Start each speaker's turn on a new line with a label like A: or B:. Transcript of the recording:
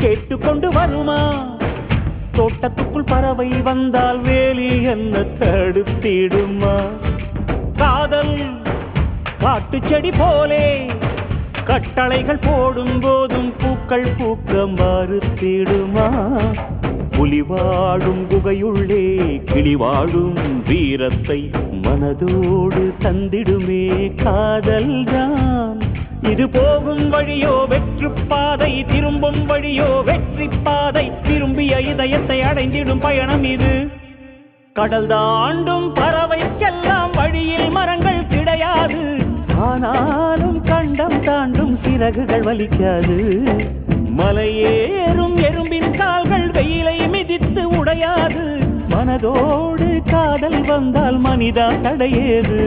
A: கேட்டுக்கொண்டு வருமா? தோட்டத்துக்குள் பறவை வந்தால் வேலி என்ன தடுத்திடுமா? காதல் காட்டு செடி போலே கட்டளைகள் போடும் போதும் பூக்கள் பூக்க மறுத்திடுமா? புலி வாழும் குகையுள்ளே கிளி வாழும் வீரத்தை மனதோடு தந்திடுமே காதல்தான். இது போகும் வழியோ வெற்று பாதை, திரும்பும் வழியோ வெற்றி பாதை. திரும்பிய இதயத்தை அடைந்திடும் பயணம் இது. கடல் தாண்டும் பறவைக்கெல்லாம் வழியில் மரங்கள் கிடையாது. ஆனாலும் கண்டம் தாண்டும் சிறகுகள் வலிக்காது. மலையேறும் எறும்பின் கால்கள் வெயிலை மிதித்து உடையாது. மனதோடு காதல் வந்தால் மனிதா தடையேது.